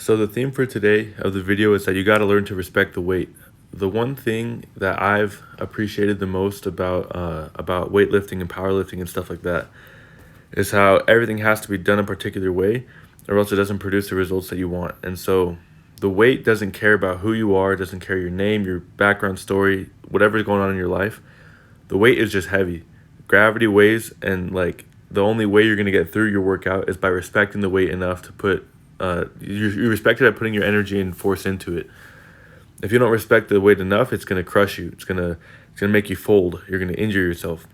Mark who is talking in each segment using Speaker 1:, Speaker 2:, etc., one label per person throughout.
Speaker 1: So the theme for today of the video is that you got to learn to respect the weight. The one thing that I've appreciated the most about weightlifting and powerlifting and stuff like that is how everything has to be done a particular way, or else it doesn't produce the results that you want. And so the weight doesn't care about who you are, doesn't care your name, your background story, whatever's going on in your life. The weight is just heavy. Gravity weighs, and like the only way you're gonna get through your workout is by respecting the weight enough to put you respect it by putting your energy and force into it. If you don't respect the weight enough, it's gonna crush you. It's gonna make you fold. You're gonna injure yourself.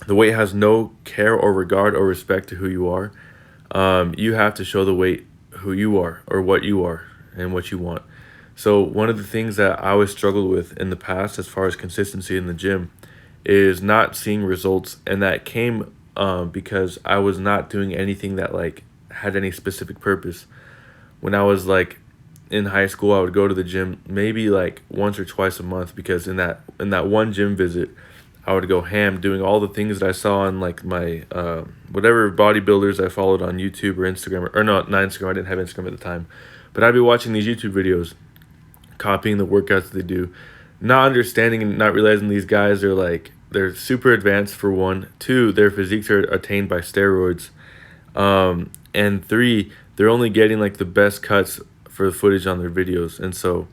Speaker 1: The weight has no care or regard or respect to who you are. You have to show the weight who you are or what you are and what you want. So one of the things that I always struggled with in the past as far as consistency in the gym is not seeing results, and that came because I was not doing anything that like had any specific purpose. When I was like in high school, I would go to the gym maybe like once or twice a month, because in that one gym visit, I would go ham doing all the things that I saw on like my whatever bodybuilders I followed on YouTube or Instagram, or no, not Instagram. I didn't have Instagram at the time, but I'd be watching these YouTube videos, copying the workouts they do, not understanding and not realizing these guys are like, they're super advanced for one. Two, their physiques are attained by steroids. And three, they're only getting like the best cuts for the footage on their videos. And so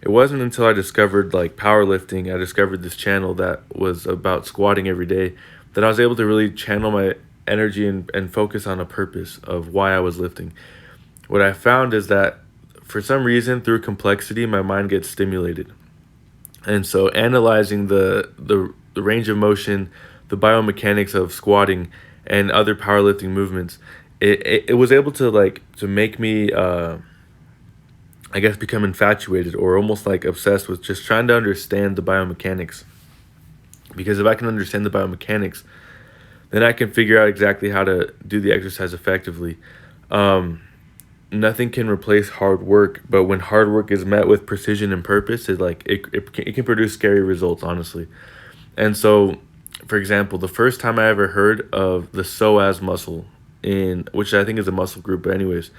Speaker 1: it wasn't until I discovered like powerlifting, I discovered this channel that was about squatting every day, that I was able to really channel my energy and focus on a purpose of why I was lifting. What I found is that for some reason, through complexity, my mind gets stimulated. And so analyzing the range of motion, the biomechanics of squatting and other powerlifting movements, it was able to like to make me I guess become infatuated or almost like obsessed with just trying to understand the biomechanics. Because if I can understand the biomechanics, then I can figure out exactly how to do the exercise effectively. Nothing can replace hard work, but when hard work is met with precision and purpose, it can produce scary results, honestly. And so, for example, the first time I ever heard of the psoas muscle, in which I think is a muscle group, but anyways,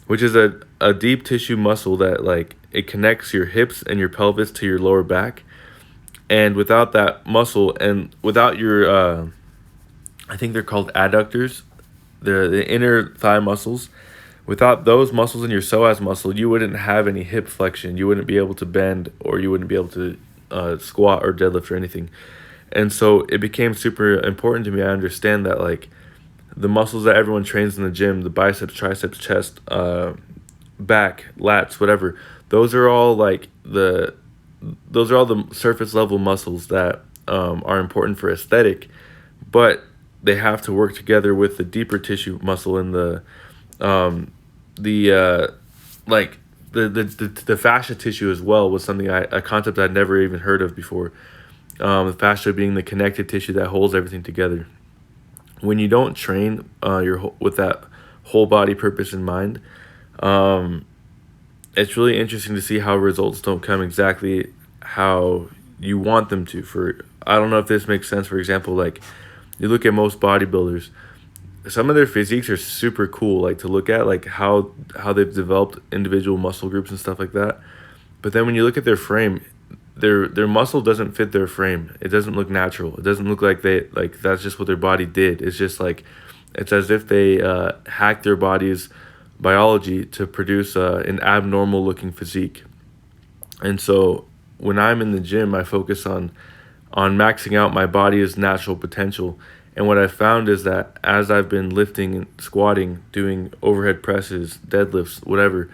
Speaker 1: which is a deep tissue muscle that like it connects your hips and your pelvis to your lower back. And without that muscle and without your I think they're called adductors, they're the inner thigh muscles. Without those muscles in your psoas muscle, you wouldn't have any hip flexion. You wouldn't be able to bend, or you wouldn't be able to squat or deadlift or anything. And so it became super important to me. I understand that like the muscles that everyone trains in the gym, the biceps, triceps, chest, back, lats, whatever, those are all like those are all the surface level muscles that are important for aesthetic, but they have to work together with the deeper tissue muscle in the like the fascia tissue as well, was something a concept I'd never even heard of before. The fascia being the connective tissue that holds everything together. When you don't train with that whole body purpose in mind, it's really interesting to see how results don't come exactly how you want them to. For I don't know if this makes sense. For example, like you look at most bodybuilders, some of their physiques are super cool, like to look at, like how they've developed individual muscle groups and stuff like that. But then when you look at their frame, their muscle doesn't fit their frame. It doesn't look natural. It doesn't look like that's just what their body did. It's just like it's as if they hacked their body's biology to produce an abnormal looking physique. And so when I'm in the gym, I focus on maxing out my body's natural potential. And what I found is that as I've been lifting and squatting, doing overhead presses, deadlifts, whatever,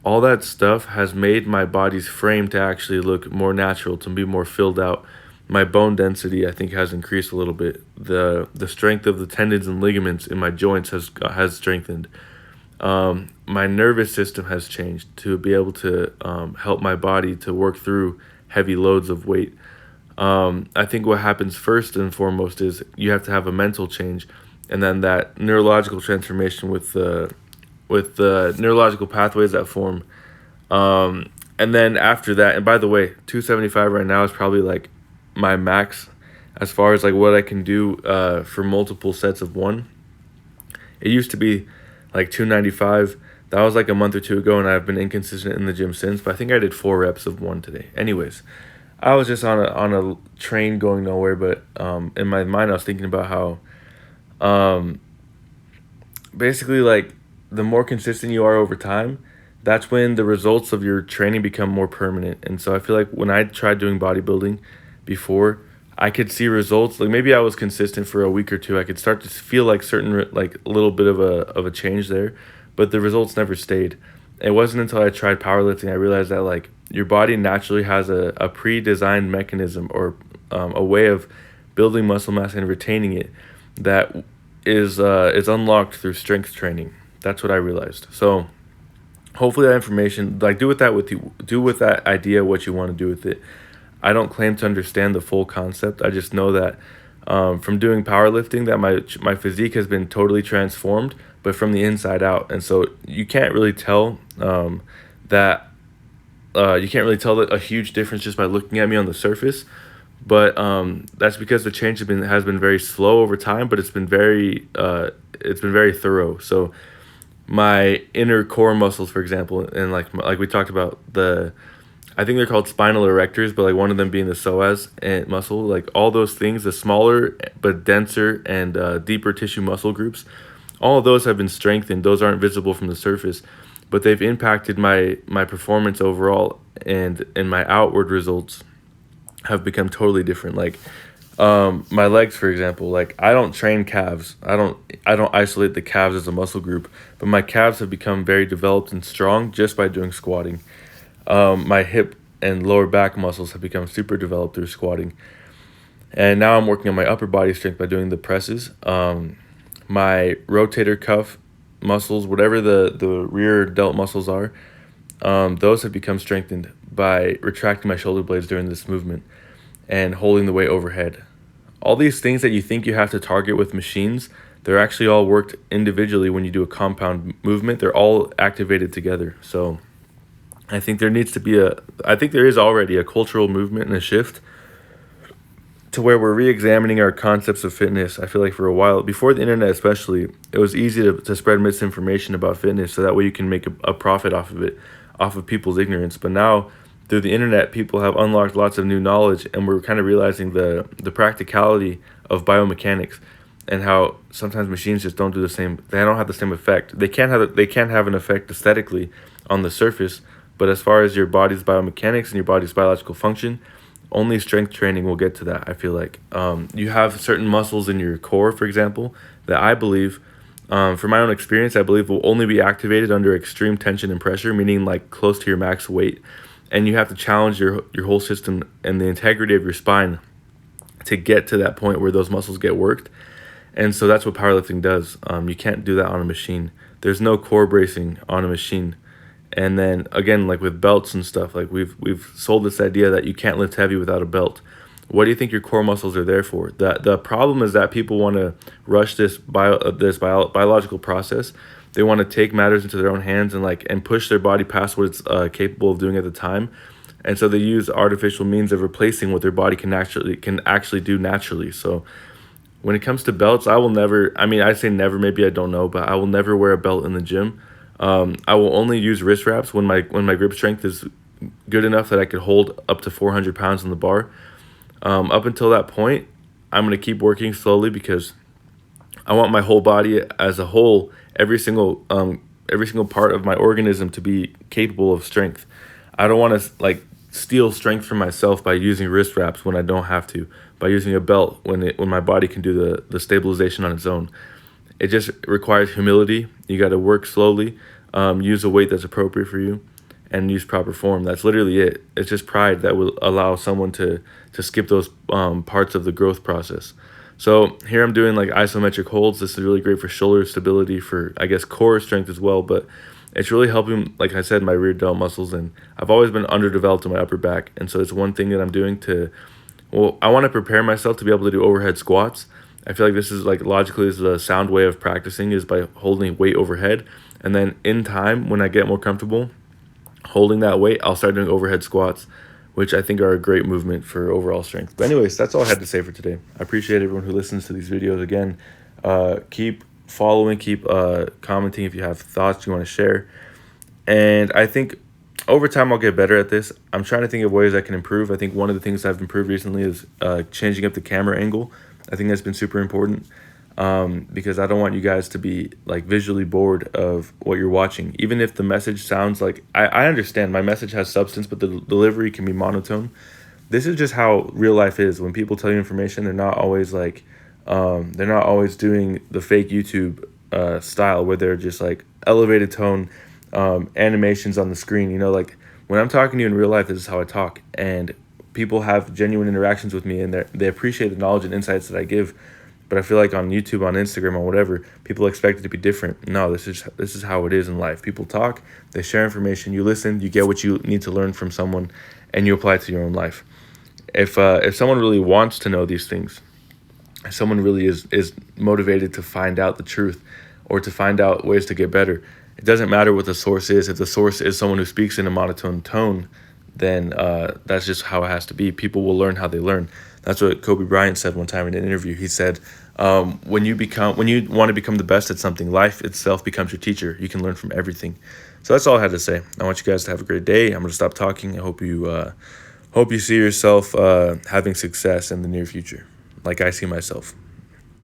Speaker 1: all that stuff has made my body's frame to actually look more natural, to be more filled out. My bone density, I think, has increased a little bit. The strength of the tendons and ligaments in my joints has strengthened. My nervous system has changed to be able to help my body to work through heavy loads of weight. I think what happens first and foremost is you have to have a mental change, and then that neurological transformation with the neurological pathways that form. And then after that, and by the way, 275 right now is probably like my max as far as like what I can do for multiple sets of one. It used to be like 295. That was like a month or two ago, and I've been inconsistent in the gym since. But I think I did 4 reps of one today. Anyways, I was just on a train going nowhere. But in my mind, I was thinking about how um, basically, like, the more consistent you are over time, that's when the results of your training become more permanent. And so I feel like when I tried doing bodybuilding before, I could see results. Like, maybe I was consistent for a week or two. I could start to feel like like a little bit of a change there, but the results never stayed. It wasn't until I tried powerlifting I realized that, like, your body naturally has a pre-designed mechanism, or a way of building muscle mass and retaining it, that is unlocked through strength training. That's what I realized. So hopefully that information, like, do with that idea what you want to do with it. I don't claim to understand the full concept. I just know that from doing powerlifting, that my physique has been totally transformed, but from the inside out. And so you can't really tell that that a huge difference just by looking at me on the surface. But that's because the change has been very slow over time, but it's been very thorough. So my inner core muscles, for example, and like we talked about, I think they're called spinal erectors, but like one of them being the psoas and muscle, like all those things, the smaller but denser and deeper tissue muscle groups, all of those have been strengthened. Those aren't visible from the surface, but they've impacted my performance overall, and my outward results have become totally different. Like, my legs, for example, like, I don't train calves. I don't isolate the calves as a muscle group, but my calves have become very developed and strong just by doing squatting. My hip and lower back muscles have become super developed through squatting. And now I'm working on my upper body strength by doing the presses. My rotator cuff muscles, whatever the rear delt muscles are, those have become strengthened by retracting my shoulder blades during this movement and holding the weight overhead. All these things that you think you have to target with machines, they're actually all worked individually when you do a compound movement. They're all activated together. So I think I think there is already a cultural movement and a shift to where we're re-examining our concepts of fitness. I feel like for a while, before the internet especially, it was easy to spread misinformation about fitness, so that way you can make a profit off of it, off of people's ignorance. But now, through the internet, people have unlocked lots of new knowledge, and we're kind of realizing the practicality of biomechanics, and how sometimes machines just don't do the same. They don't have the same effect. They can't have an effect aesthetically on the surface, but as far as your body's biomechanics and your body's biological function, only strength training will get to that. I feel like you have certain muscles in your core, for example, that I believe, from my own experience, I believe will only be activated under extreme tension and pressure, meaning like close to your max weight. And you have to challenge your whole system and the integrity of your spine to get to that point where those muscles get worked. And so that's what powerlifting does. You can't do that on a machine. There's no core bracing on a machine. And then again, like with belts and stuff, like we've sold this idea that you can't lift heavy without a belt. What do you think your core muscles are there for? The problem is that people want to rush this biological process. They want to take matters into their own hands and push their body past what it's capable of doing at the time. And so they use artificial means of replacing what their body can actually do naturally. So when it comes to belts, I will never, I mean, I say never, maybe I don't know, but I will never wear a belt in the gym. I will only use wrist wraps when my grip strength is good enough that I could hold up to 400 pounds on the bar. Up until that point, I'm going to keep working slowly, because I want my whole body as a whole, every single part of my organism, to be capable of strength. I don't want to steal strength from myself by using wrist wraps when I don't have to, by using a belt when my body can do the stabilization on its own. It just requires humility. You got to work slowly, use a weight that's appropriate for you, and use proper form. That's literally it. It's just pride that will allow someone to skip those parts of the growth process. So here I'm doing like isometric holds. This is really great for shoulder stability, for I guess core strength as well, but it's really helping, like I said, my rear delt muscles. And I've always been underdeveloped in my upper back, and so it's one thing that I'm doing I want to prepare myself to be able to do overhead squats. I feel like this is logically is a sound way of practicing, is by holding weight overhead, and then in time, when I get more comfortable holding that weight, I'll start doing overhead squats, which I think are a great movement for overall strength. But anyways, that's all I had to say for today. I appreciate everyone who listens to these videos. Again, keep following, keep commenting if you have thoughts you want to share. And I think over time I'll get better at this. I'm trying to think of ways I can improve. I think one of the things I've improved recently is changing up the camera angle. I think that's been super important, because I don't want you guys to be like visually bored of what you're watching. Even if the message sounds like, I understand my message has substance, but the delivery can be monotone. This is just how real life is. When people tell you information, they're not always doing the fake YouTube style where they're just like elevated tone, animations on the screen. You know, like when I'm talking to you in real life, this is how I talk, and people have genuine interactions with me, and they appreciate the knowledge and insights that I give. But I feel like on YouTube, on Instagram, or whatever, people expect it to be different. No, this is how it is in life. People talk, they share information, you listen, you get what you need to learn from someone, and you apply it to your own life. If someone really wants to know these things, if someone really is motivated to find out the truth or to find out ways to get better, it doesn't matter what the source is. If the source is someone who speaks in a monotone tone, then that's just how it has to be. People will learn how they learn. That's what Kobe Bryant said one time in an interview. He said, when you want to become the best at something, life itself becomes your teacher. You can learn from everything. So that's all I had to say. I want you guys to have a great day. I'm going to stop talking. I hope you see yourself having success in the near future, like I see myself.